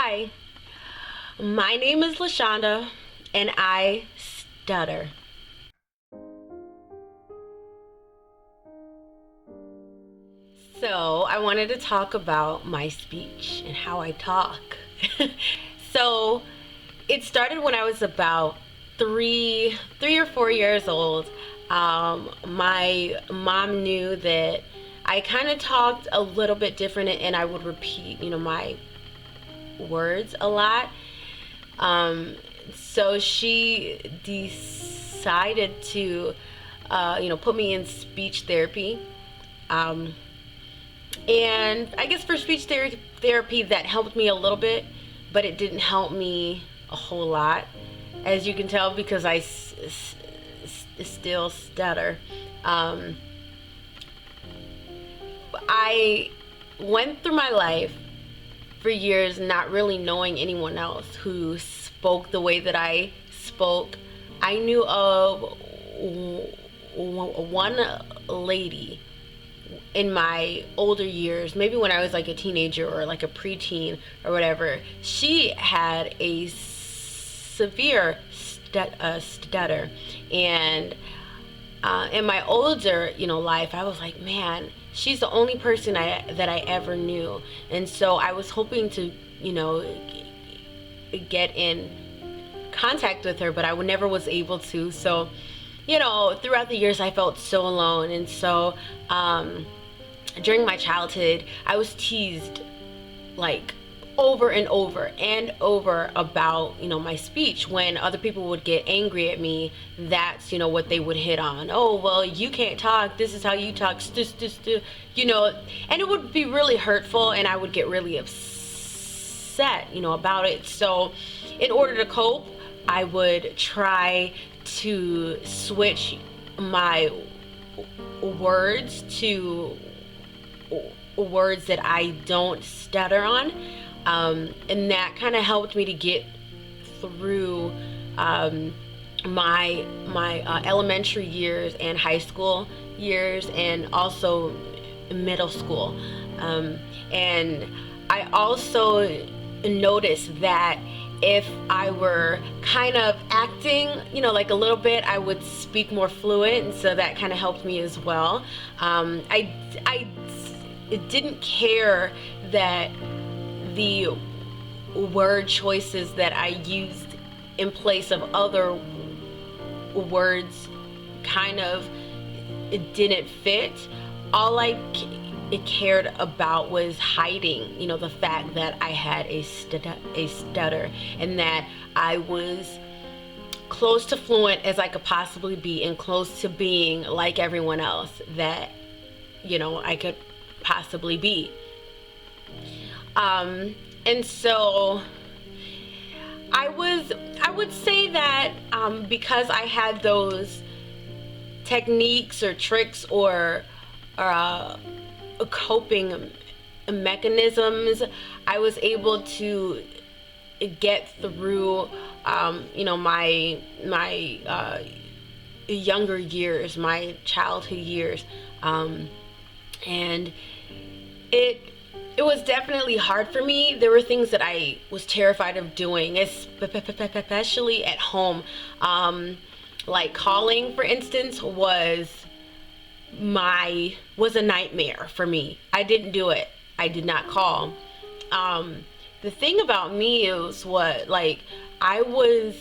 Hi, my name is Lashanda and I stutter. So, I wanted to talk about my speech and how I talk. So, it started when I was about three or 4 years old. My mom knew that I kind of talked a little bit different and I would repeat, my words a lot. So she decided to, put me in speech therapy. And I guess for speech therapy, that helped me a little bit, but it didn't help me a whole lot, as you can tell, because I still stutter. I went through my life for years not really knowing anyone else who spoke the way that I spoke. I knew of one lady in my older years, maybe when I was like a teenager or like a preteen or whatever. She had a severe stutter, and in my older life, I was like, man, she's the only person that I ever knew. And so I was hoping to get in contact with her, but I never was able to. So throughout the years I felt so alone. And so during my childhood I was teased like over and over and over about my speech. When other people would get angry at me, that's what they would hit on. Oh, well, you can't talk, this is how you talk, and it would be really hurtful, and I would get really upset about it. So in order to cope, I would try to switch my words to words that I don't stutter on. And that kind of helped me to get through my elementary years and high school years, and also middle school. And I also noticed that if I were kind of acting, like a little bit, I would speak more fluent, and so that kind of helped me as well. I didn't care that the word choices that I used in place of other words kind of didn't fit. All I cared about was hiding, the fact that I had a stutter, and that I was close to fluent as I could possibly be, and close to being like everyone else that I could possibly be. And so I would say that because I had those techniques or tricks or coping mechanisms, I was able to get through my younger years, my childhood years, and it was definitely hard for me. There were things that I was terrified of doing, especially at home. Like calling, for instance, was a nightmare for me. I didn't do it. I did not call. The thing about me is I was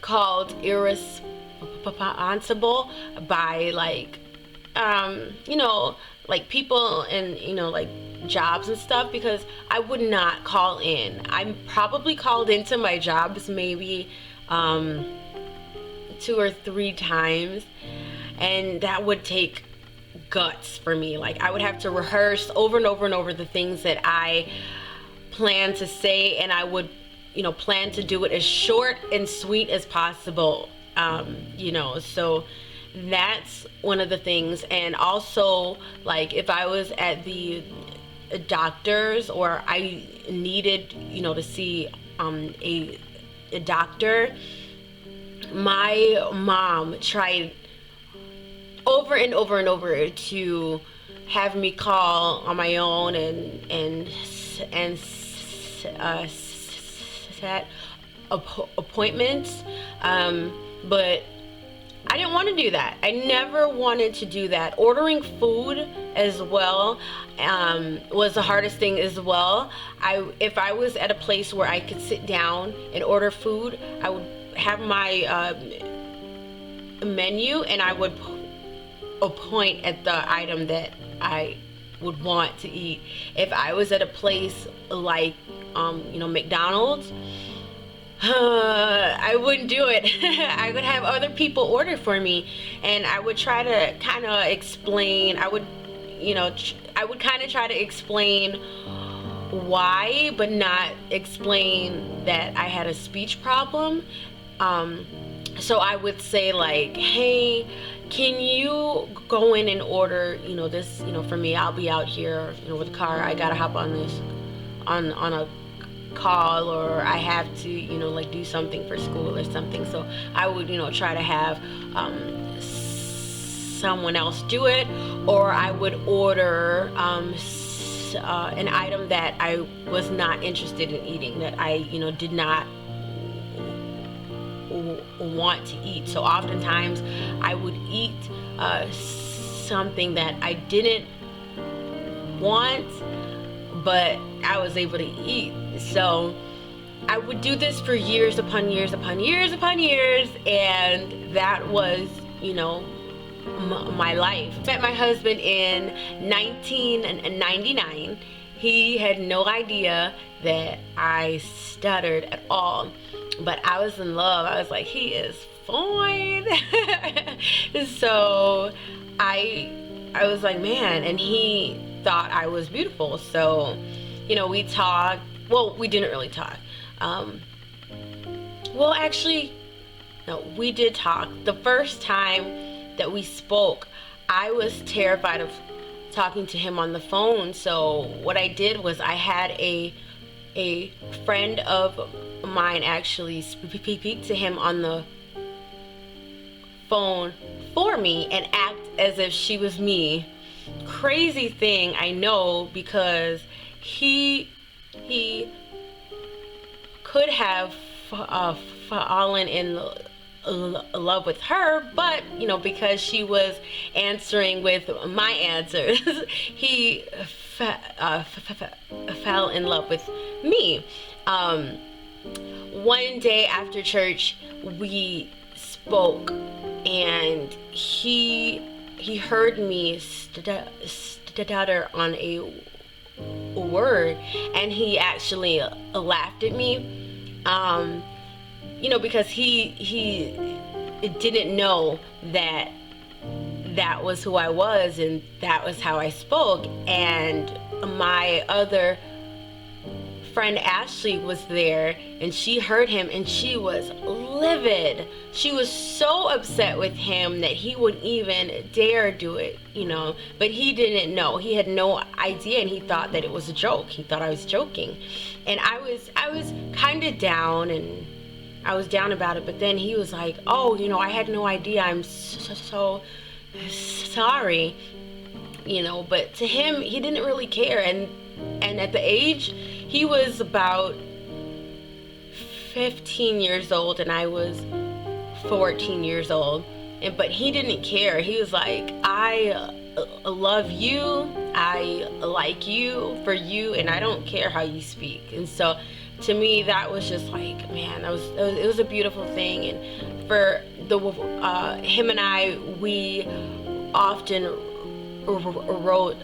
called irresponsible by people in jobs and stuff, because I would not call in. I probably called into my jobs maybe 2 or 3 times, and that would take guts for me. Like, I would have to rehearse over and over and over the things that I plan to say, and I would plan to do it as short and sweet as possible. So that's one of the things. And also, like, if I was at the doctor's, or I needed to see a doctor, my mom tried over and over and over to have me call on my own and set appointments, but I didn't want to do that. I never wanted to do that. Ordering food as well was the hardest thing as well. If I was at a place where I could sit down and order food, I would have my menu and I would point at the item that I would want to eat. If I was at a place like McDonald's, I wouldn't do it. I would have other people order for me, and I would try to kind of explain. I would kind of try to explain why, but not explain that I had a speech problem. So I would say like, hey, can you go in and order, this, for me? I'll be out here, with a car. I gotta hop on this, on a call, or I have to, do something for school or something. So I would, try to have someone else do it, or I would order an item that I was not interested in eating, that I, did not want to eat. So oftentimes I would eat something that I didn't want, but I was able to eat. So I would do this for years upon years upon years upon years, and that was, my life. Met my husband in 1999. He had no idea that I stuttered at all, but I was in love. I was like, he is fine. So I was like, man, and he thought I was beautiful. So, we talked. Well, we didn't really talk. Well, actually, no, we did talk. The first time that we spoke, I was terrified of talking to him on the phone. So what I did was I had a friend of mine actually speak to him on the phone for me and act as if she was me. Crazy thing, I know, because he could have fallen in love with her, but because she was answering with my answers, he fell in love with me. One day after church, we spoke, and he heard me stutter on a word, and he actually laughed at me. Because he didn't know that was who I was, and that was how I spoke. And my other friend Ashley was there, and she heard him, and she was livid. She was so upset with him that he wouldn't even dare do it, but he didn't know. He had no idea, and he thought that it was a joke. He thought I was joking. And I was kind of down, and I was down about it, but then he was like, oh, I had no idea. I'm so sorry, but to him, he didn't really care. And at the age, he was about 15 years old, and I was 14 years old. But he didn't care. He was like, I love you, I like you for you, and I don't care how you speak. And so to me, that was just like, man, it was a beautiful thing. And for him and I, we often wrote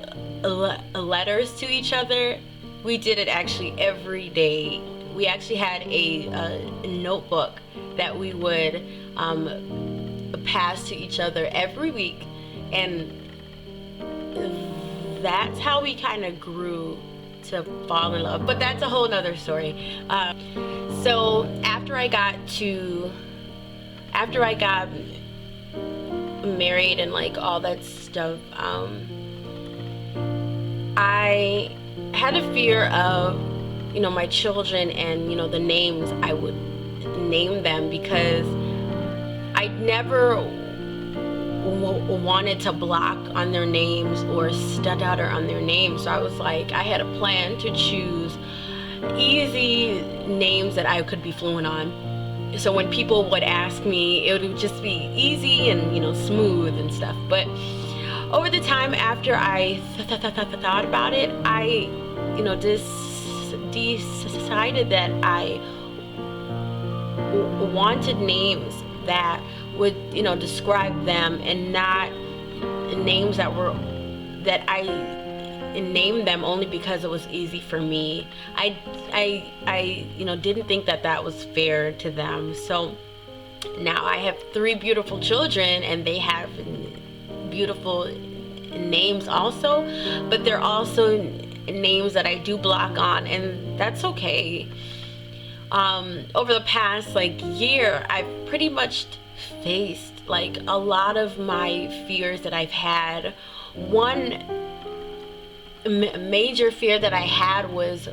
letters to each other. We did it actually every day. We actually had a notebook that we would pass to each other every week, and that's how we kind of grew to fall in love. But that's a whole nother story. So after I got married and like all that stuff, I had a fear of my children and the names I would name them, because I never wanted to block on their names or stutter on their names. So I was like, I had a plan to choose easy names that I could be fluent on. So when people would ask me, it would just be easy and, smooth and stuff. But over the time, after I thought about it, I, decided that I wanted names that would, describe them, and not names that I named them only because it was easy for me. I didn't think that was fair to them. So now I have 3 beautiful children, and they have beautiful names also, but they're also names that I do block on, and that's okay. Over the past year, I've pretty much faced a lot of my fears that I've had. One major fear that I had was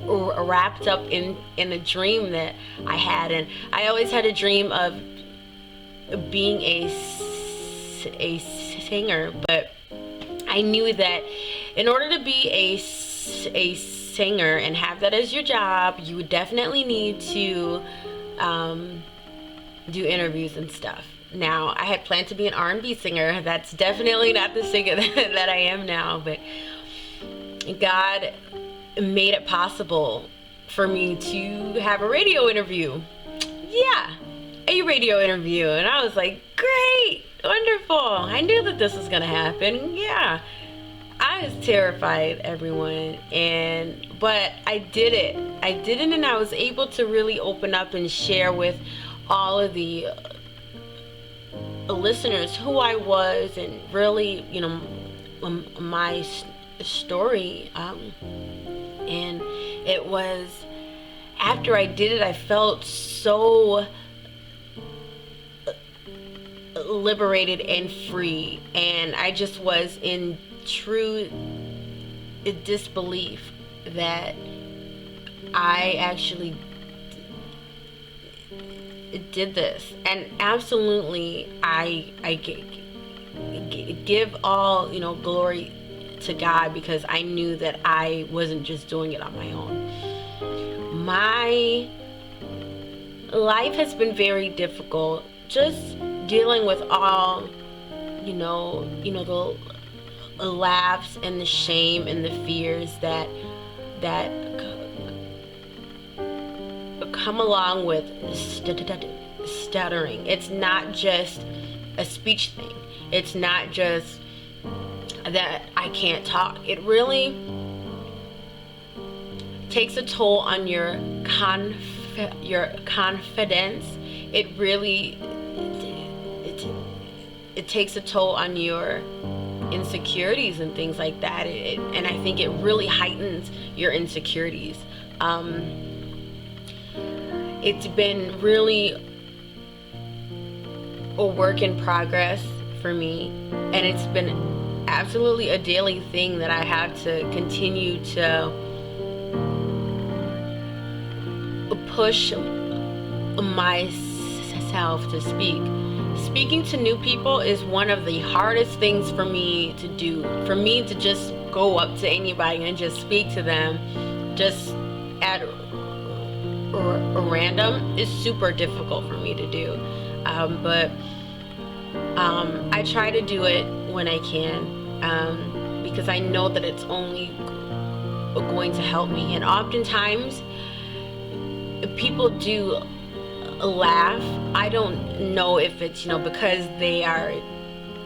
wrapped up in a dream that I had, and I always had a dream of being a singer, but I knew that in order to be a singer and have that as your job, you would definitely need to do interviews and stuff. Now, I had planned to be an R&B singer. That's definitely not the singer that I am now, but God made it possible for me to have a radio interview. Yeah, a radio interview. And I was like, great, wonderful. I knew that this was gonna happen. Yeah. I was terrified, everyone, but I did it, and I was able to really open up and share with all of the listeners who I was, and really, my story. And it was, after I did it, I felt so liberated and free, and I just was in true disbelief that I actually did this. And absolutely, I give all glory to God, because I knew that I wasn't just doing it on my own. My life has been very difficult, just dealing with all the laughs and the shame and the fears that come along with stuttering. It's not just a speech thing. It's not just that I can't talk. It really takes a toll on your confidence. It really it takes a toll on your insecurities and things like that, and I think it really heightens your insecurities. It's been really a work in progress for me, and it's been absolutely a daily thing that I have to continue to push myself to speak. Speaking to new people is one of the hardest things for me to do. For me to just go up to anybody and just speak to them just at random is super difficult for me to do. But I try to do it when I can, because I know that it's only going to help me. And oftentimes people do laugh. I don't know if it's because they are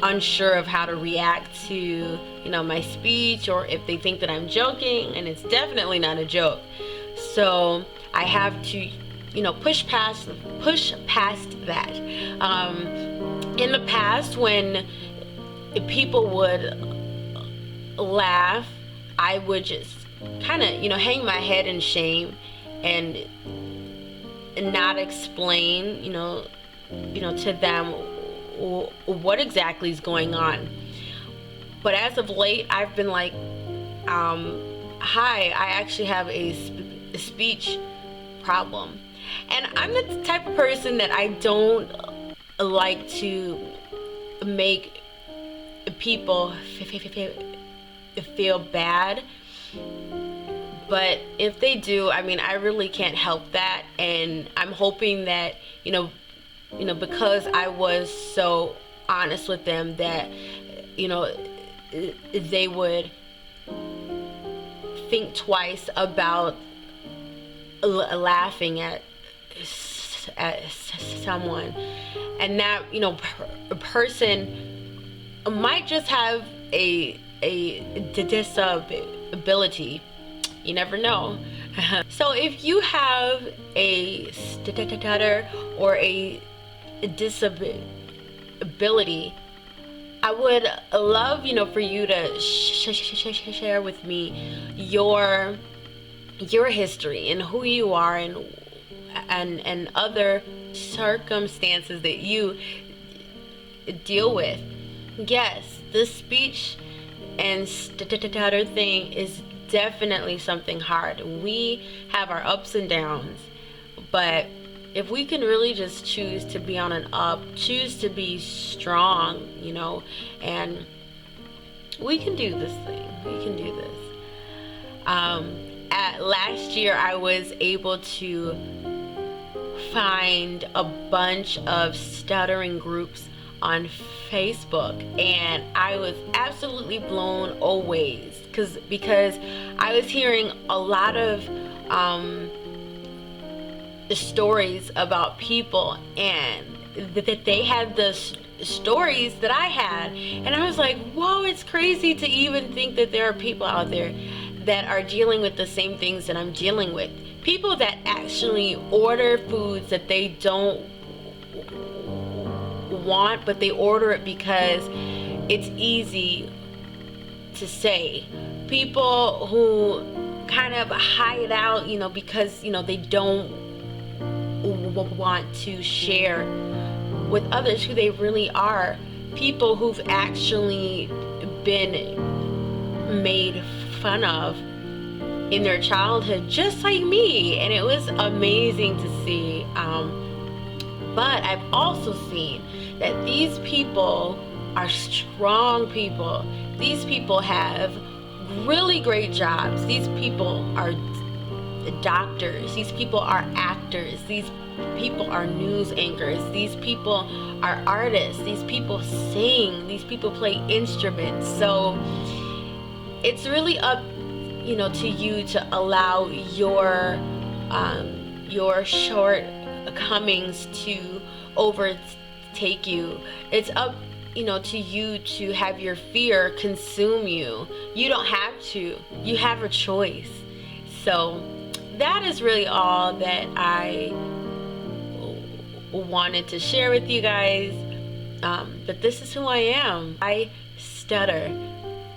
unsure of how to react to my speech, or if they think that I'm joking, and it's definitely not a joke. So I have to push past that. In the past, when people would laugh, I would just kind of hang my head in shame and not explain to them what exactly is going on. But as of late, I've been like, hi, I actually have a speech problem. And I'm the type of person that I don't like to make people feel bad. But if they do, I mean, I really can't help that, and I'm hoping that, because I was so honest with them, that, they would think twice about laughing at someone, and that, a person might just have a disability. You never know. So if you have a stutter or a disability, I would love, for you to share with me your history and who you are, and other circumstances that you deal with. Yes, this speech and stutter thing is definitely something hard. We have our ups and downs, but if we can really just choose to be on an up, choose to be strong, and we can do this thing. We can do this. Last year, I was able to find a bunch of stuttering groups on Facebook, and I was absolutely blown away because I was hearing a lot of stories about people, and that they had the stories that I had, and I was like, whoa, it's crazy to even think that there are people out there that are dealing with the same things that I'm dealing with. People that actually order foods that they don't want, but they order it because it's easy to say. People who kind of hide out, because they don't want to share with others who they really are. People who've actually been made fun of in their childhood, just like me, and it was amazing to see. But I've also seen that these people are strong people. These people have really great jobs. These people are doctors. These people are actors. These people are news anchors. These people are artists. These people sing. These people play instruments. So it's really up, to you to allow your shortcomings to overtake you. It's up, to you to have your fear consume you. You don't have to. You have a choice. So that is really all that I wanted to share with you guys. But this is who I am. I stutter.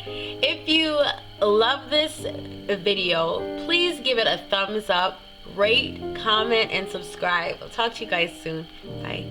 If you love this video, please give it a thumbs up, rate, comment, and subscribe. I'll talk to you guys soon. Bye.